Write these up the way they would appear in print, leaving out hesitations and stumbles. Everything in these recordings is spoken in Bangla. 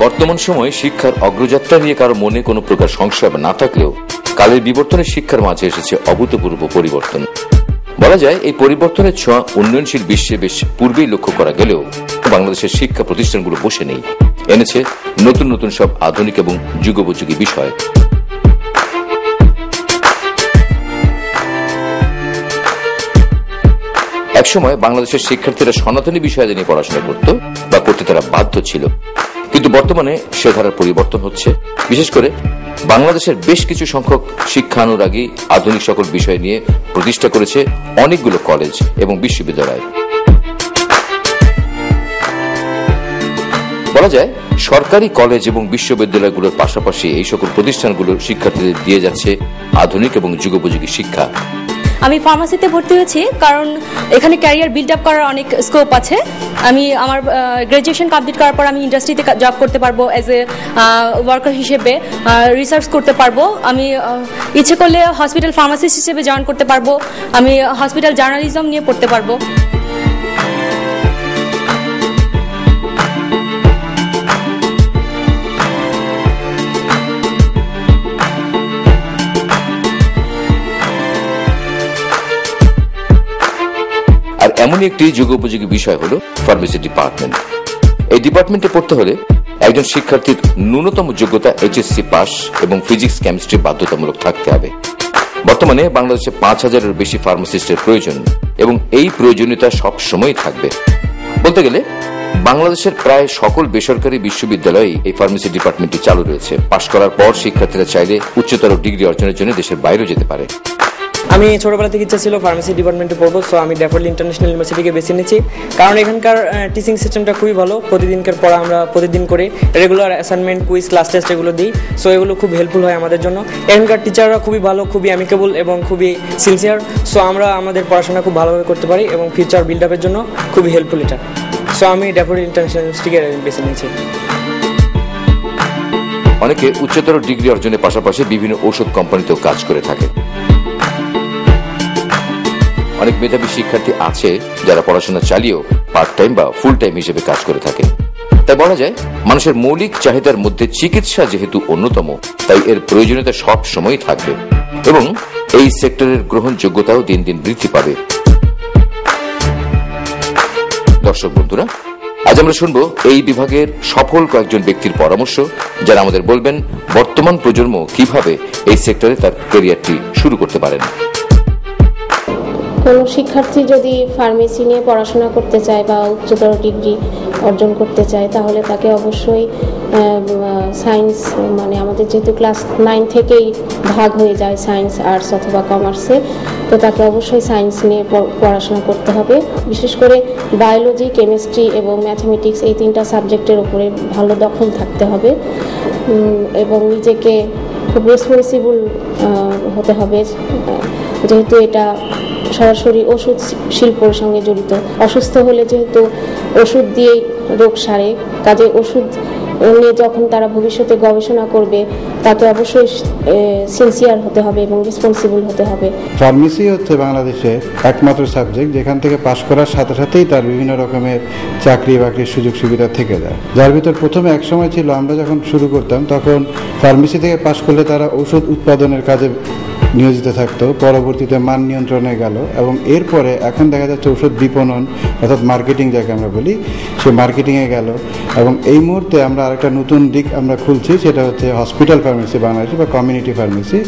বর্তমান সময়ে শিক্ষার অগ্রযাত্রা নিয়ে কারো মনে কোনো প্রকার সংশয় না থাকলেও কালের বিবর্তনে শিক্ষার মাঝে এসেছে অভূতপূর্ব পরিবর্তন। বলা যায় এই পরিবর্তনের ছোঁয়া উন্নয়নশীল বিশ্বে বেশ পূর্বেই লক্ষ্য করা গেলেও বাংলাদেশের শিক্ষা প্রতিষ্ঠানগুলো বসে নেই, এনেছে নতুন নতুন সব আধুনিক এবং যুগোপযোগী বিষয়। একসময় বাংলাদেশের শিক্ষার্থীরা সনাতনী বিষয়াদি নিয়ে পড়াশোনা করত বা করতে তারা বাধ্য ছিল, কিন্তু বর্তমানে সে ধারার পরিবর্তন হচ্ছে। বিশেষ করে বাংলাদেশের বেশ কিছু সংখ্যক শিক্ষানুরাগী আধুনিক সকল বিষয় নিয়ে প্রতিষ্ঠা করেছে অনেকগুলো কলেজ এবং বিশ্ববিদ্যালয়। বলা যায় সরকারি কলেজ এবং বিশ্ববিদ্যালয়গুলোর পাশাপাশি এই সকল প্রতিষ্ঠানগুলো শিক্ষার্থীদের দিয়ে যাচ্ছে আধুনিক এবং যুগোপযোগী শিক্ষা। আমি ফার্মাসিতে ভর্তি হয়েছি কারণ এখানে ক্যারিয়ার বিল্ড আপ করার অনেক স্কোপ আছে। আমি আমার গ্র্যাজুয়েশন কমপ্লিট করার পর আমি ইন্ডাস্ট্রিতে জব করতে পারবো, অ্যাজ এ ওয়ার্কার হিসেবে রিসার্চ করতে পারবো। আমি ইচ্ছে করলে হসপিটাল ফার্মাসিস্ট হিসেবে জয়েন করতে পারবো। আমি হসপিটাল জার্নালিজম নিয়ে পড়তে পারবো। এমনই একটি যুগোপযোগী বিষয় হলো ফার্মেসি ডিপার্টমেন্ট। এই ডিপার্টমেন্টে পড়তে হলে একজন শিক্ষার্থীর ন্যূনতম যোগ্যতা এইচএসসি পাস এবং ফিজিক্স কেমিস্ট্রি বাধ্যতামূলক থাকতে হবে। বর্তমানে বাংলাদেশে ৫,০০০-এর বেশি ফার্মাসিস্টের প্রয়োজন এবং এই প্রয়োজনীয়তা সব সময় থাকবে। বলতে গেলে বাংলাদেশের প্রায় সকল বেসরকারি বিশ্ববিদ্যালয়ে এই ফার্মেসি ডিপার্টমেন্টটি চালু রয়েছে। পাশ করার পর শিক্ষার্থীরা চাইলে উচ্চতর ডিগ্রি অর্জনের জন্য দেশের বাইরেও যেতে পারে। আমি ছোটবেলা থেকে ইচ্ছা ছিল ফার্মেসি ডিপার্টমেন্টে পড়বো, সো আমি ড্যাফোডিল ইন্টারন্যাশনাল ইউনিভার্সিটিকে বেছে নিয়েছি। কারণ এখানকার টিচিং সিস্টেমটা খুবই ভালো। প্রতিদিনকার পড়া আমরা প্রতিদিন করে regular assignment, quiz, class test এগুলো দিই। সো এগুলো খুব হেল্পফুল হয় আমাদের জন্য। এখানকার টিচাররা খুবই ভালো, খুবই অ্যামিকেবল এবং খুবই সিনসিয়ার। সো আমরা আমাদের পড়াশোনা খুব ভালোভাবে করতে পারি এবং ফিউচার বিল্ড আপের জন্য খুবই হেল্পফুল এটা। সো আমি ড্যাফোডিল ইন্টারন্যাশনাল ইউনিভার্সিটিকে বেছে নিয়েছি। অনেকে উচ্চতর ডিগ্রি অর্জনের পাশাপাশি বিভিন্ন ঔষধ কোম্পানিতেও কাজ করে থাকে। অনেক মেধাবী শিক্ষার্থী আছে যারা পড়াশোনা চালিয়েও পার্ট টাইম বা ফুল টাইম হিসেবে কাজ করে থাকে। তাই বলা যায় মানুষের মৌলিক চাহিদার মধ্যে চিকিৎসা যেহেতু অন্যতম, তাই এর প্রয়োজনীয়তা সব সময় থাকবে এবং এই সেক্টরের গ্রহণযোগ্যতাও দিন দিন বৃদ্ধি পাবে। দর্শক বন্ধুরা, আজ আমরা শুনবো এই বিভাগের সফল কয়েকজন ব্যক্তির পরামর্শ, যারা আমাদের বলবেন বর্তমান প্রজন্ম কিভাবে এই সেক্টরে তার ক্যারিয়ারটি শুরু করতে পারেন। কোনো শিক্ষার্থী যদি ফার্মেসি নিয়ে পড়াশোনা করতে চায় বা উচ্চতর ডিগ্রি অর্জন করতে চায়, তাহলে তাকে অবশ্যই সায়েন্স, মানে আমাদের যেহেতু ক্লাস 9 থেকেই ভাগ হয়ে যায় সায়েন্স, আর্টস অথবা কমার্সে, তো তাকে অবশ্যই সায়েন্স নিয়ে পড়াশোনা করতে হবে। বিশেষ করে বায়োলজি, কেমিস্ট্রি এবং ম্যাথমেটিক্স এই 3টা সাবজেক্টের উপরে ভালো দখল থাকতে হবে এবং নিজেকে খুব রেসপন্সিবল হতে হবে, যেহেতু এটা সরাসরি ওষুধ শিল্পের সঙ্গে জড়িত। অসুস্থ হলে যেহেতু ওষুধ দিয়েই রোগ সারে, কাজে ওষুধ নিয়ে যখন তারা ভবিষ্যতে গবেষণা করবে তাকে অবশ্যই সিনসিয়ার হতে হবে এবং রেসপন্সিবল হতে হবে। ফার্মেসি হচ্ছে বাংলাদেশের একমাত্র সাবজেক্ট যেখান থেকে পাশ করার সাথে সাথেই তার বিভিন্ন রকমের চাকরি বাকরির সুযোগ সুবিধা থেকে যায়। যার ভিতর প্রথমে এক সময় ছিল, আমরা যখন শুরু করতাম তখন ফার্মেসি থেকে পাশ করলে তারা ঔষধ উৎপাদনের কাজে নিয়োজিত থাকতো, পরবর্তীতে মান নিয়ন্ত্রণে গেল এবং এরপরে এখন দেখা যাচ্ছে ঔষধ বিপণন অর্থাৎ মার্কেটিং যাকে আমরা বলি, সে মার্কেটিংয়ে গেল। এবং এই মুহূর্তে আমরা আরেকটা নতুন দিক আমরা খুলছি, সেটা হচ্ছে হসপিটাল ফার্মেসি বাংলাদেশে বা কমিউনিটি ফার্মেসি,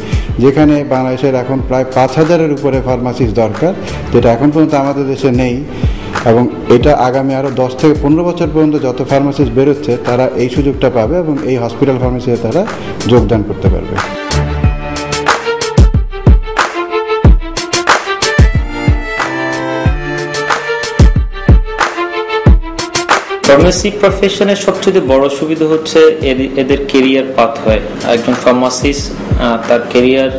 যেখানে বাংলাদেশের এখন প্রায় 5,000-এর উপরে ফার্মাসিস্ট দরকার, যেটা এখন পর্যন্ত আমাদের দেশে নেই। এবং এটা আগামী আরও 10 থেকে 15 বছর পর্যন্ত যত ফার্মাসিস্ট বেরোচ্ছে তারা এই সুযোগটা পাবে এবং এই হসপিটাল ফার্মেসিতে তারা যোগদান করতে পারবে। ফার্মেসি প্রফেশনের সবচেয়ে বড় সুবিধা হচ্ছে এদের কেরিয়ার পাথ হয়। একজন ফার্মাসিস্ট তার কেরিয়ার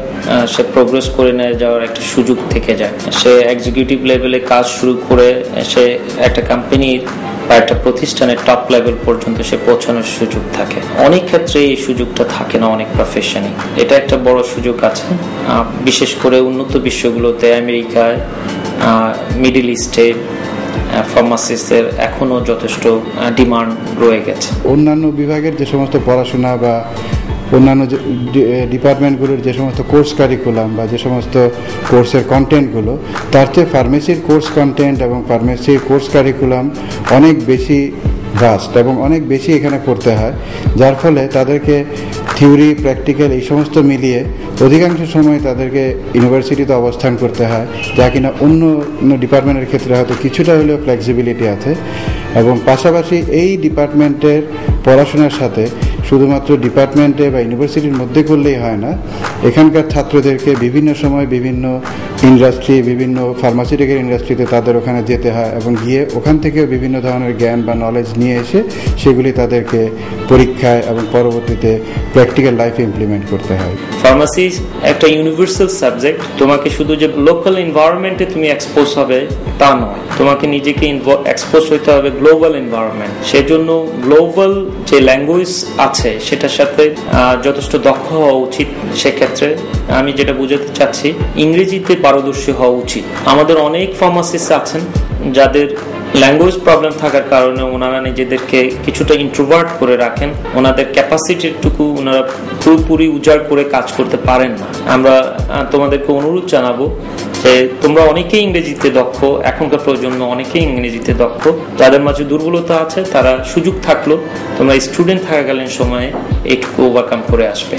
সে প্রোগ্রেস করে নিয়ে যাওয়ার একটা সুযোগ থেকে যায়। সে এক্সিকিউটিভ লেভেলে কাজ শুরু করে সে একটা কোম্পানির বা একটা প্রতিষ্ঠানের টপ লেভেল পর্যন্ত সে পৌঁছানোর সুযোগ থাকে। অনেক ক্ষেত্রে এই সুযোগটা থাকে না অনেক প্রফেশনে। এটা একটা বড় সুযোগ আছে, বিশেষ করে উন্নত বিশ্বগুলোতে, আমেরিকায়, মিডল ইস্টে, ফার্মাসিস্টের এখনো যথেষ্ট ডিমান্ড রয়ে গেছে। অন্যান্য বিভাগের যে সমস্ত পড়াশোনা বা অন্যান্য ডিপার্টমেন্টগুলোর যে সমস্ত কোর্স কারিকুলাম বা যে সমস্ত কোর্সের কন্টেন্টগুলো, তার চেয়ে ফার্মেসির কোর্স কন্টেন্ট এবং ফার্মেসির কোর্স কারিকুলাম অনেক বেশি ভাস্ট এবং অনেক বেশি এখানে পড়তে হয়, যার ফলে তাদেরকে থিওরি প্র্যাকটিক্যাল এই সমস্ত মিলিয়ে অধিকাংশ সময় তাদেরকে ইউনিভার্সিটিতে অবস্থান করতে হয়, যা কিনা অন্য ডিপার্টমেন্টের ক্ষেত্রে হয়তো কিছুটা হলেও ফ্লেক্সিবিলিটি আছে। এবং পাশাপাশি এই ডিপার্টমেন্টের পড়াশোনার সাথে শুধুমাত্র ডিপার্টমেন্টে বা ইউনিভার্সিটির মধ্যে করলেই হয় না, এখানকার ছাত্রদেরকে বিভিন্ন সময় বিভিন্ন ইন্ডাস্ট্রি, বিভিন্ন ফার্মাসিউটিক্যাল ইন্ডাস্ট্রিতে তাদের ওখানে যেতে হয় এবং গিয়ে ওখান থেকেও বিভিন্ন ধরনের জ্ঞান বা নলেজ নিয়ে এসে সেগুলি তাদেরকে পরীক্ষায় এবং পরবর্তীতে প্র্যাকটিক্যাল লাইফে ইমপ্লিমেন্ট করতে হয়। ফার্মাসি একটা ইউনিভার্সাল সাবজেক্ট, তোমাকে শুধু যে লোকাল এনভায়রনমেন্টে তুমি এক্সপোজ হবে তা নয়, তোমাকে নিজেকে এক্সপোজ হতে হবে গ্লোবাল এনভায়রনমেন্ট। সেজন্য গ্লোবাল যে ল্যাঙ্গুয়েজ আছে সেটার সাথে যথেষ্ট দক্ষ হওয়া উচিত। সেক্ষেত্রে আমি যেটা বুঝাতে চাচ্ছি, ইংরেজিতে পারদর্শী হওয়া উচিত। আমাদের অনেক ফার্মাসিস্ট আছেন যাদের ল্যাঙ্গুয়েজ প্রবলেম থাকার কারণে ওনারা নিজেদেরকে কিছুটা ইন্ট্রোভার্ট করে রাখেন, ওনাদের ক্যাপাসিটিটুকু ওনারা পুরোপুরি উজাড় করে কাজ করতে পারেন না। আমরা তোমাদেরকে অনুরোধ জানাবো যে তোমরা অনেকেই ইংরেজিতে দক্ষ, এখনকার প্রজন্ম অনেকেই ইংরেজিতে দক্ষ, যাদের মাঝে দুর্বলতা আছে তারা সুযোগ থাকলো তোমরা স্টুডেন্ট থাকাকালীন সময়ে এইটুকু ওভারকাম করে আসবে।